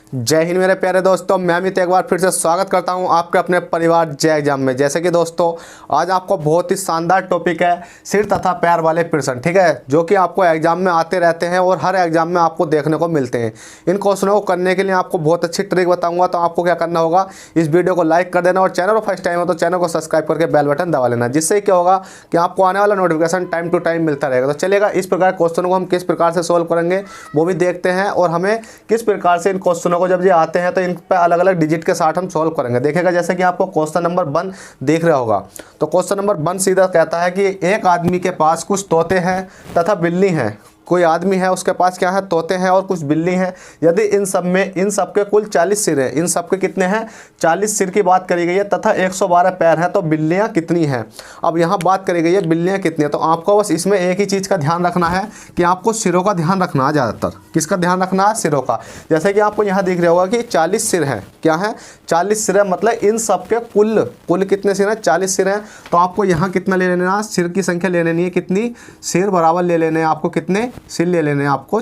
जय हिंद मेरे प्यारे दोस्तों, मैं अमित एक बार फिर से स्वागत करता हूं आपके अपने परिवार जय एग्जाम में। जैसे कि दोस्तों आज आपको बहुत ही शानदार टॉपिक है सिर तथा पैर वाले प्रश्न, ठीक है, जो कि आपको एग्जाम में आते रहते हैं और हर एग्जाम में आपको देखने को मिलते हैं। इन क्वेश्चनों को करने के लिए आपको बहुत अच्छी ट्रिक बताऊंगा। तो आपको क्या करना होगा, इस वीडियो को लाइक कर देना और चैनल को फर्स्ट टाइम हो तो चैनल को सब्सक्राइब करके बेल बटन दबा लेना, जिससे क्या होगा कि आपको आने वाला नोटिफिकेशन टाइम टू टाइम मिलता रहेगा। तो चलेगा, इस प्रकार क्वेश्चनों को हम किस प्रकार से सोल्व करेंगे वो भी देखते हैं, और हमें किस प्रकार से इन क्वेश्चनों को जब ये आते हैं तो इन पे अलग अलग डिजिट के साथ हम सॉल्व करेंगे। देखिएगा, जैसे कि आपको क्वेश्चन नंबर 1 देख रहा होगा, तो क्वेश्चन नंबर 1 सीधा कहता है कि एक आदमी के पास कुछ तोते हैं तथा बिल्ली हैं। कोई आदमी है, उसके पास क्या है, तोते हैं और कुछ बिल्ली हैं। यदि इन सब के कुल 40 सिर हैं, इन सब के कितने हैं, 40 सिर की बात करी गई है, तथा 112 पैर हैं, तो बिल्लियां कितनी हैं। अब यहाँ बात करी गई है बिल्लियां कितनी हैं, तो आपको बस इसमें एक ही चीज़ का ध्यान रखना है कि आपको सिरों का ध्यान रखना है। ज़्यादातर किसका ध्यान रखना है, सिरों का। जैसे कि आपको यहाँ दिख रहा होगा कि 40 सिर हैं, क्या है, 40 सिर है, मतलब इन सब के कुल कितने सिर हैं, 40 सिर हैं। तो आपको यहाँ कितना ले लेना, सिर की संख्या ले लेनी है, कितनी, सिर बराबर ले लेने हैं आपको, कितने सिर ले लेने हैं आपको,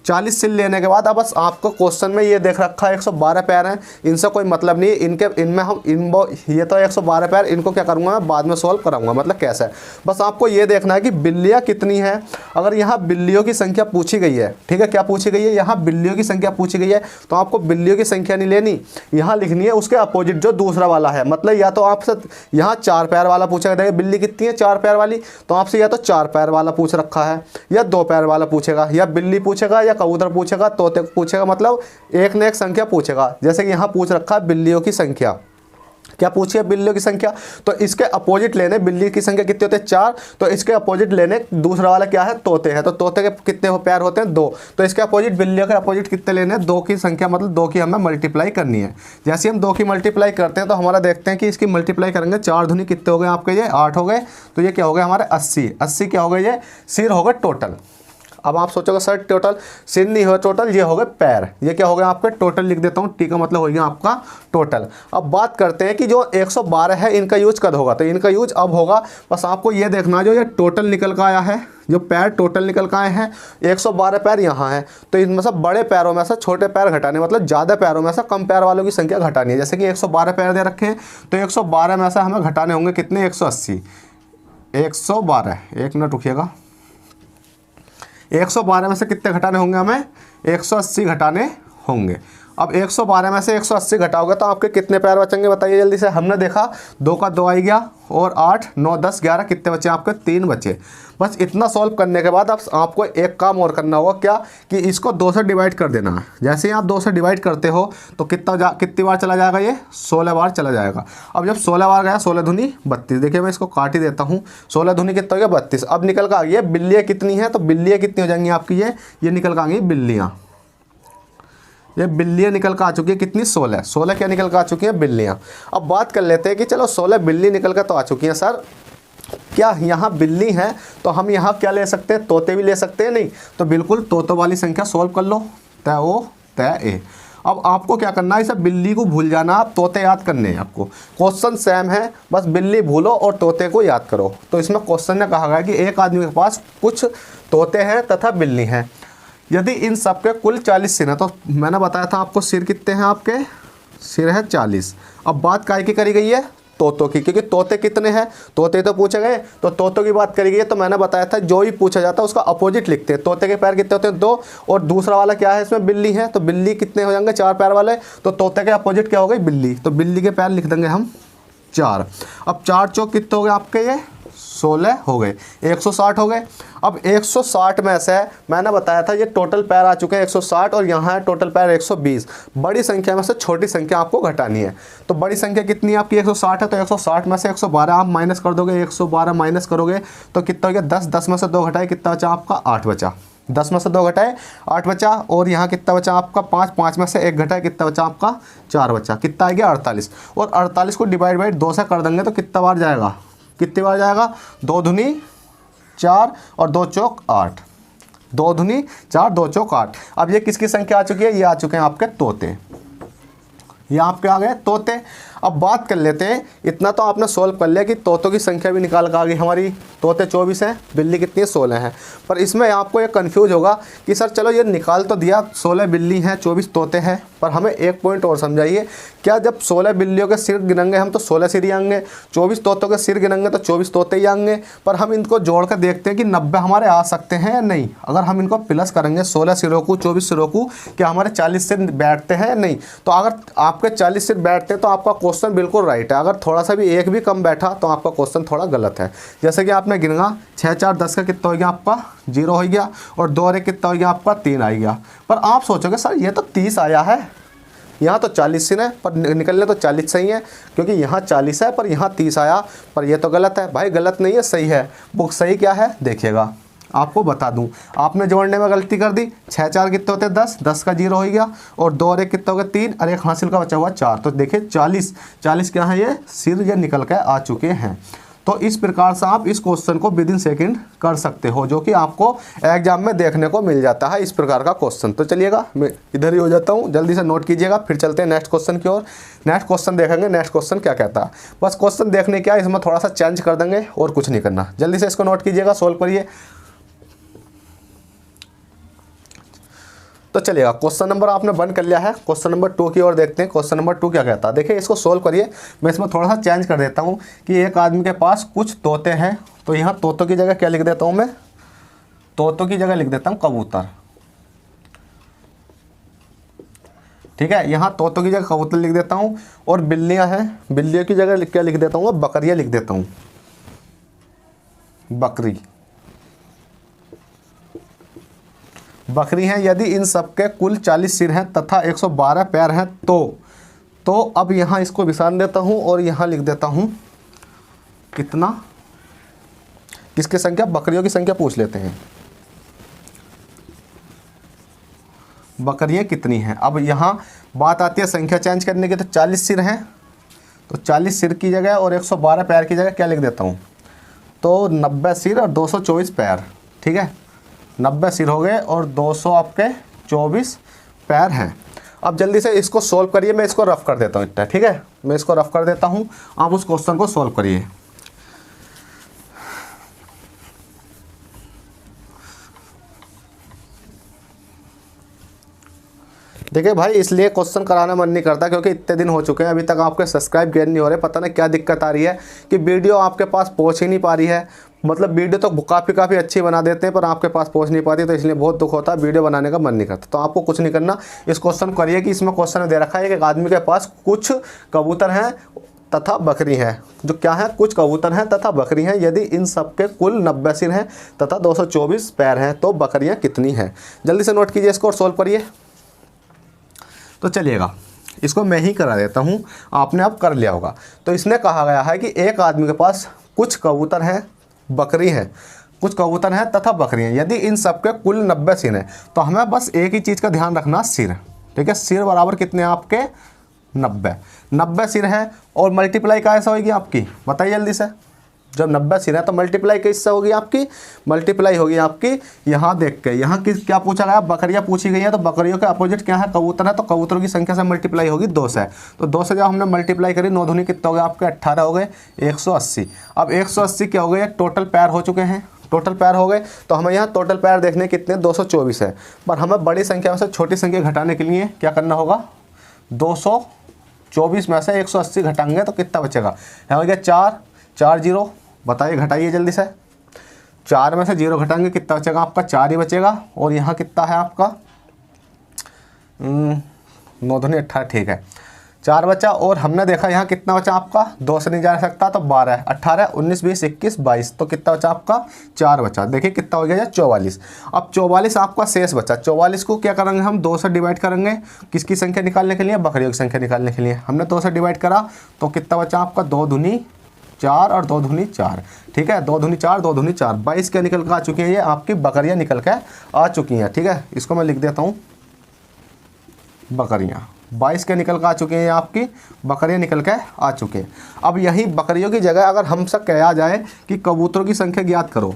40 सिर लेने के बाद अब बस आपको क्वेश्चन में ये देख रखा है 112 पैर हैं, इनसे कोई मतलब नहीं है। इनमें हम ये तो 112 पैर, इनको क्या करूँगा मैं बाद में सॉल्व कराऊंगा, मतलब कैसे। बस आपको ये देखना है कि बिल्लियाँ कितनी हैं। अगर यहाँ बिल्लियों की संख्या पूछी गई है, ठीक है, क्या पूछी गई है, यहाँ बिल्लियों की संख्या पूछी गई है, तो आपको बिल्लियों की संख्या नहीं लेनी, यहाँ लिखनी है उसके अपोजिट जो दूसरा वाला है। मतलब या तो आपसे यहाँ 4 पैर वाला पूछा गया, बिल्ली कितनी है, 4 पैर वाली, तो आपसे या तो 4 पैर वाला पूछ रखा है, या 2 पैर वाला पूछेगा, या बिल्ली पूछेगा, या कबूतर पूछेगा, तोते पूछेगा, मतलब एक न एक संख्या पूछेगा। जैसे कि यहाँ पूछ रखा है बिल्लियों की संख्या, क्या पूछिए, बिल्लियों की संख्या, तो इसके अपोजिट लेने, बिल्ली की संख्या कितने होते हैं, 4, तो इसके अपोजिट लेने दूसरा वाला क्या है, तोते हैं, तो तोते के कितने पैर होते हैं, 2, तो इसके अपोजिट, बिल्लियों के अपोजिट कितने लेने, 2 की संख्या, मतलब 2 की हमें मल्टीप्लाई करनी है। जैसे हम 2 की मल्टीप्लाई करते हैं तो हमारा देखते हैं कि इसकी मल्टीप्लाई करेंगे, 4 दूनी कितने हो गए आपके, ये 8 हो गए, तो ये क्या हो गए हमारे 80 क्या हो गए, ये सिर हो गए टोटल। अब आप सोचोगे सर टोटल सिर नहीं हो, टोटल ये हो गए पैर, ये क्या हो गया आपके, टोटल लिख देता हूँ, टी का मतलब हो गया आपका टोटल। अब बात करते हैं कि जो 112 है इनका यूज कब होगा, तो इनका यूज अब होगा। बस आपको ये देखना, जो ये टोटल निकल कर आया है, जो पैर टोटल निकल कर आए हैं, 112 पैर यहाँ है, तो इनमें से बड़े पैरों में से छोटे पैर घटाने, मतलब ज़्यादा पैरों में से कम पैर वालों की संख्या घटानी है। जैसे कि 112 पैर दे रखे हैं, तो 112 में से हमें घटाने होंगे कितने, 180, 112, एक मिनट रुकिएगा, 112 में से कितने घटाने होंगे हमें, 180 घटाने होंगे। अब 112 में से 180 घटाओगे तो आपके कितने पैर बचेंगे, बताइए जल्दी से। हमने देखा 2 का 2 आई गया, और 8, 9, 10, 11 कितने बचे आपके, 3 बचे। बस इतना सॉल्व करने के बाद अब आपको एक काम और करना होगा, क्या कि इसको 2 से डिवाइड कर देना है। जैसे ही आप 2 से डिवाइड करते हो तो कितनी बार चला जाएगा, ये 16 बार चला जाएगा। अब जब 16 बार गया, 16 दूनी 32, देखिए मैं इसको काट ही देता हूँ, 16 दूनी कितना हो गया, 32। अब निकल कर आ गई बिल्लियाँ कितनी हैं, तो बिल्लियाँ कितनी हो जाएंगी आपकी, ये निकल कर आ गई बिल्लियाँ, ये बिल्लियाँ निकल कर आ चुकी है कितनी, 16 क्या निकल कर आ चुकी हैं, बिल्लियाँ। अब बात कर लेते हैं कि चलो 16 बिल्ली निकल कर तो आ चुकी हैं, सर क्या यहाँ बिल्ली है तो हम यहाँ क्या ले सकते हैं, तोते भी ले सकते हैं, नहीं तो बिल्कुल तोतों वाली संख्या सोल्व कर लो, तय ओ तय ए। अब आपको क्या करना है, इसे बिल्ली को भूल जाना, आप तोते याद करने हैं आपको। क्वेश्चन सेम है, बस बिल्ली भूलो और तोते को याद करो। तो इसमें क्वेश्चन ने कहा गया कि एक आदमी के पास कुछ तोते हैं तथा बिल्ली हैं, यदि इन सब के कुल 40 सिर हैं, तो मैंने बताया था आपको सिर कितने हैं, आपके सिर है 40। अब बात काय की करी गई है, तोतों की, क्योंकि तोते कितने हैं, तोते तो पूछे गए, तो तोतों की बात करी गई है। तो मैंने बताया था जो ही पूछा जाता है उसका अपोजिट लिखते हैं। तोते के पैर कितने होते हैं, 2, और दूसरा वाला क्या है, इसमें बिल्ली है, तो बिल्ली कितने हो जाएंगे, 4 पैर वाले, तो तोते के अपोजिट क्या हो गई, बिल्ली, तो बिल्ली के पैर लिख देंगे हम 4। अब 4 चौक कितने हो गए आपके, ये 16 हो गए, 160 हो गए। अब 160 में से मैंने बताया था ये टोटल पैर आ चुके हैं 160, और यहाँ है टोटल पैर 120। बड़ी संख्या में से छोटी संख्या आपको घटानी है। तो बड़ी संख्या कितनी है आपकी, 160 है, तो 160 में से 112 आप माइनस कर दोगे, 112 माइनस करोगे तो कितना हो गया, 10, 10 में से 2 घटाए कितना बचा आपका, 8 बचा, 10 में से 2 घटाए 8 बचा, और यहाँ कितना बचा आपका 5, 5 में से 1 घटाए कितना बचा आपका 4 बचा, कितना आ गया 48। और 48 को डिवाइड बाई 2 से कर देंगे तो कितना बार जाएगा, कितनी बार जाएगा, 2 दूनी 4 और 2 चौक 8, 2 दूनी 4, 2 चौक 8। अब ये किसकी संख्या आ चुकी है, ये आ चुके हैं आपके तोते, ये आपके आ गए तोते। अब बात कर लेते हैं, इतना तो आपने सोल्व कर लिया कि तोतों की संख्या भी निकाल कर आ गई हमारी। तोते 24 हैं, बिल्ली कितनी है 16 हैं। पर इसमें आपको ये कन्फ्यूज होगा कि सर चलो ये निकाल तो दिया, 16 बिल्ली हैं 24 तोते हैं, पर हमें एक पॉइंट और समझाइए, क्या जब 16 बिल्लियों के सिर गिनेंगे हम तो 16 सिर ही आएंगे, 24 तोतों के सिर गिनेंगे तो 24 तोते ही आएंगे। पर हम इनको जोड़ कर देखते हैं कि 90 हमारे आ सकते हैं या नहीं। अगर हम इनको प्लस करेंगे 16 सिरों को 24 सिरों को, क्या हमारे 40 सिर बैठते हैं या नहीं। तो अगर आपके 40 सिर बैठते हैं तो आपका क्वेश्चन बिल्कुल राइट है। अगर थोड़ा सा भी एक भी कम बैठा तो आपका क्वेश्चन थोड़ा गलत है। जैसे कि आपने गिना 6 4 10 का कितना हो गया आपका 0 हो गया, और 2 और 1 कितना हो गया आपका 3 आ गया। पर आप सोचोगे सर ये तो 30 आया है, यहाँ तो 40 सिर है, पर निकलने तो 40 सही है, क्योंकि यहाँ 40 है पर यहाँ 30 आया। पर ये तो गलत है। भाई गलत नहीं है, सही है। बुक सही क्या है देखिएगा, आपको बता दूं, आपने जोड़ने में गलती कर दी। 6 4 कितने होते हैं 10, 10 का 0 हो गया, और 2 और 1 कितने हो गए 3, और 1 हासिल का बचा हुआ 4। तो देखिए 40 क्या है, ये सिर ये निकल के आ चुके हैं। तो इस प्रकार से आप इस क्वेश्चन को विद इन सेकंड कर सकते हो, जो कि आपको एग्जाम में देखने को मिल जाता है इस प्रकार का क्वेश्चन। तो चलिएगा मैं इधर ही हो जाता हूँ, जल्दी से नोट कीजिएगा, फिर चलते हैं नेक्स्ट क्वेश्चन की ओर। नेक्स्ट क्वेश्चन देखेंगे, नेक्स्ट क्वेश्चन क्या कहता है। बस क्वेश्चन देखने क्या, इसमें थोड़ा सा चेंज कर देंगे और कुछ नहीं करना। जल्दी से इसको नोट कीजिएगा, सोल्व करिए। तो चलिएगा क्वेश्चन नंबर आपने बंद कर लिया है, क्वेश्चन नंबर 2 की ओर देखते हैं। क्वेश्चन नंबर 2 क्या कहता है, देखिए इसको सोल्व करिए। मैं इसमें थोड़ा सा चेंज कर देता हूँ कि एक आदमी के पास कुछ तोते हैं, तो यहाँ तोतों की जगह क्या लिख देता हूँ मैं, तोतों की जगह लिख देता हूँ कबूतर। ठीक है, यहाँ तोतों की जगह कबूतर लिख देता हूँ, और बिल्लियाँ हैं, बिल्लियों की जगह क्या लिख देता हूँ, बकरियाँ लिख देता हूँ, बकरी हैं। यदि इन सबके कुल 40 सिर हैं तथा 112 पैर हैं तो अब यहाँ इसको विसान देता हूँ और यहाँ लिख देता हूँ कितना, किसकी संख्या, बकरियों की संख्या पूछ लेते हैं, बकरियाँ कितनी हैं। अब यहाँ बात आती है संख्या चेंज करने की, तो 40 सिर हैं, तो 40 सिर की जगह और 112 पैर की जगह क्या लिख देता हूँ, तो 90 सिर और 224 पैर। ठीक है, 90 सिर हो गए और 200 आपके 24 पैर हैं। अब जल्दी से इसको सोल्व करिए, मैं इसको रफ कर देता हूँ इतना। ठीक है, मैं इसको रफ कर देता हूँ, आप उस क्वेश्चन को सोल्व करिए। देखिए भाई, इसलिए क्वेश्चन कराना मन नहीं करता क्योंकि इतने दिन हो चुके हैं, अभी तक आपके सब्सक्राइब गेन नहीं हो रहे। पता नहीं क्या दिक्कत आ रही है कि वीडियो आपके पास पहुंच ही नहीं पा रही है। मतलब वीडियो तो काफ़ी अच्छी बना देते हैं पर आपके पास पहुंच नहीं पाती, तो इसलिए बहुत दुख होता है, वीडियो बनाने का मन नहीं करता। तो आपको कुछ नहीं करना, इस क्वेश्चन करिए कि इसमें क्वेश्चन दे रखा है कि एक आदमी के पास कुछ कबूतर हैं तथा बकरी हैं, जो क्या है, कुछ कबूतर हैं तथा बकरी हैं। यदि इन सबके कुल 90 सिर हैं तथा 224 पैर हैं तो बकरियाँ कितनी हैं। जल्दी से नोट कीजिए इसको और सोल्व करिए। तो चलिएगा इसको मैं ही करा देता हूँ, आपने अब कर लिया होगा। तो इसने कहा गया है कि एक आदमी के पास कुछ कबूतर हैं, बकरी हैं, कुछ कबूतर हैं तथा बकरियाँ, यदि इन सबके कुल 90 सिर हैं, तो हमें बस एक ही चीज़ का ध्यान रखना, सिर। ठीक है, सिर बराबर कितने आपके 90 सिर हैं, और मल्टीप्लाई कैसे होगी आपकी, बताइए जल्दी से। जब 90 सिर है तो मल्टीप्लाई किससे होगी आपकी, मल्टीप्लाई होगी आपकी यहाँ देख के, यहाँ किस क्या पूछा गया, बकरियाँ पूछी गई हैं, तो बकरियों के अपोजिट क्या है, कबूतर है, तो कबूतरों की संख्या से मल्टीप्लाई होगी 2 से। तो 2 से जब हमने मल्टीप्लाई करी, 9 दूनी कितने हो गए आपके 18 हो गए, 180। अब 180 क्या हो गए, टोटल पैर हो चुके हैं, टोटल पैर हो गए। तो हमें यहाँ टोटल पैर देखने कितने, 224 है। पर हमें बड़ी संख्या में से छोटी संख्या घटाने के लिए क्या करना होगा, 224 में से 180 घटाएंगे तो कितना बचेगा, यहाँ हो गया 4 0। बताइए, घटाइए जल्दी से। 4 में से 0 घटाएंगे कितना बचेगा आपका, 4 ही बचेगा। और यहाँ कितना है आपका 9 दूनी 18, ठीक है, 4 बचा। और हमने देखा यहाँ कितना बचा आपका, 2 से नहीं जा सकता तो 12, 18, 19, 20, 21, 22, तो कितना बचा आपका 4 बचा। देखिए कितना हो गया 44। अब 44 आपका शेष बचा। 44 को क्या करेंगे हम, 2 से डिवाइड करेंगे, किसकी संख्या निकालने के लिए, बकरियों की संख्या निकालने के लिए। हमने 2 से डिवाइड करा तो कितना बचा आपका, 2 दूनी 4 और 2 दूनी 4। ठीक है, 2 दूनी 4, 2 दूनी 4, 22 क्या निकल कर आ चुकी हैं, ये आपकी बकरियाँ निकल कर आ चुकी हैं। ठीक है, इसको मैं लिख देता हूँ, बकरियाँ 22 के निकल कर आ चुके हैं, आपकी बकरियाँ निकल के आ चुके हैं। अब यही बकरियों की जगह अगर हमसे कहा जाए कि कबूतरों की संख्या ज्ञात करो,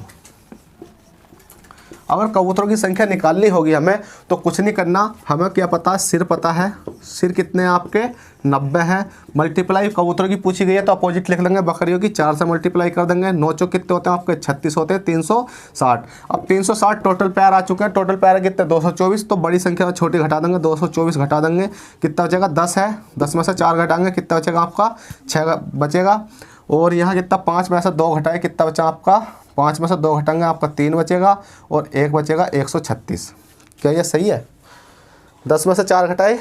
अगर कबूतरों की संख्या निकालनी होगी हमें तो कुछ नहीं करना, हमें क्या पता, सिर पता है। सिर कितने हैं आपके 90 है। मल्टीप्लाई कबूतरों की पूछी गई है तो अपोजिट लिख लेंगे, बकरियों की 4 से मल्टीप्लाई कर देंगे। 9 चौक कितने होते हैं आपके 36 होते हैं, 360। अब 360 टोटल पैर आ चुके हैं। टोटल पैर कितने 224, तो बड़ी संख्या छोटी घटा देंगे, 224 घटा देंगे, कितना बचेगा 10 है। 10 में से 4 घटाएंगे, कितना बचेगा आपका 6 बचेगा। और यहाँ कितना 5 में से 2 घटाए, कितना बचा आपका 5 में से 2 घटाएंगे आपका 3 बचेगा और 1 बचेगा 136। क्या ये सही है? 10 में से 4 घटाए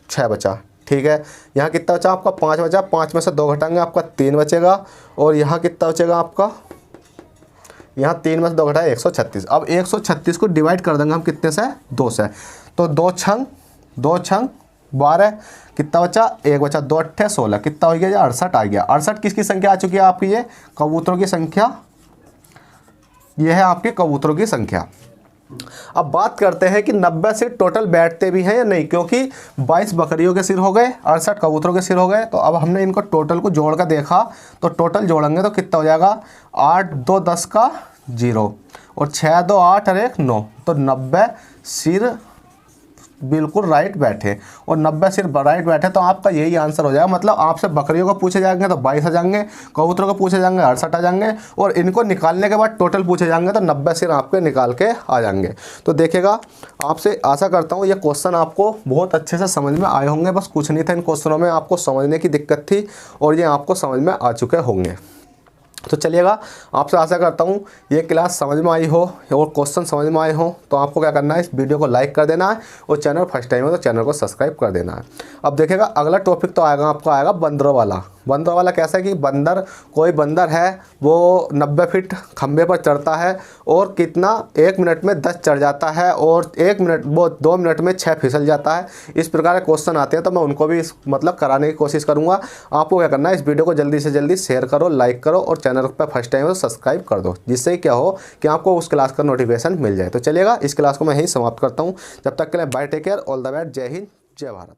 6 बचा, ठीक है। यहाँ कितना बचा आपका 5 बचा, 5 में से 2 घटाएंगे आपका 3 बचेगा। और यहाँ कितना बचेगा आपका, यहाँ 3 में से 2 घटाए 136। अब 136 को डिवाइड कर देंगे हम कितने से, 2 से। तो 2 छंग 12, कितना बचा 1 बचा, 2 अट्ठे 16, कितना हो गया 68 आ गया। 68 किसकी संख्या आ चुकी है आपकी, ये कबूतरों की संख्या, ये है आपके कबूतरों की संख्या। अब बात करते हैं कि 90 सिर टोटल बैठते भी हैं या नहीं, क्योंकि 22 बकरियों के सिर हो गए, 68 कबूतरों के सिर हो गए। तो अब हमने इनको टोटल को जोड़ कर देखा, तो टोटल जोड़ेंगे तो कितना हो जाएगा 8 2 10 का 0 और 6 2 8 और 1 9, तो 90 सिर बिल्कुल राइट बैठे। और 90 सिर राइट बैठे तो आपका यही आंसर हो जाएगा। मतलब आपसे बकरियों को पूछे जाएंगे तो 22 आ जाएंगे, कबूतरों को पूछे जाएंगे 68 आ जाएंगे, और इनको निकालने के बाद टोटल पूछे जाएंगे तो 90 सिर आपके निकाल के आ जाएंगे। तो देखिएगा, आपसे आशा करता हूँ ये क्वेश्चन आपको बहुत अच्छे से समझ में आए होंगे। बस कुछ नहीं था इन क्वेश्चनों में, आपको समझने की दिक्कत थी और ये आपको समझ में आ चुके होंगे। तो चलिएगा, आपसे आशा करता हूँ ये क्लास समझ में आई हो और क्वेश्चन समझ में आए हो। तो आपको क्या करना है, इस वीडियो को लाइक कर देना है और चैनल फर्स्ट टाइम है तो चैनल को सब्सक्राइब कर देना है। अब देखिएगा, अगला टॉपिक तो आएगा आपका, आएगा बंदरों वाला। बंदरों वाला कैसा है कि बंदर, कोई बंदर है वो 90 फीट खंबे पर चढ़ता है और कितना 1 मिनट में 10 चढ़ जाता है और 1 मिनट वो 2 मिनट में 6 फिसल जाता है। इस प्रकार के क्वेश्चन आते हैं तो मैं उनको भी मतलब कराने की कोशिश करूँगा। आपको क्या करना है, इस वीडियो को जल्दी से जल्दी शेयर करो, लाइक करो और चैनल पर फर्स्ट टाइम है तो सब्सक्राइब कर दो, जिससे क्या हो कि आपको उस क्लास का नोटिफिकेशन मिल जाए। तो चलिएगा, इस क्लास को मैं यहीं समाप्त करता हूँ। जब तक के लिए bye, take care, all the best, Jai Hind, जय भारत।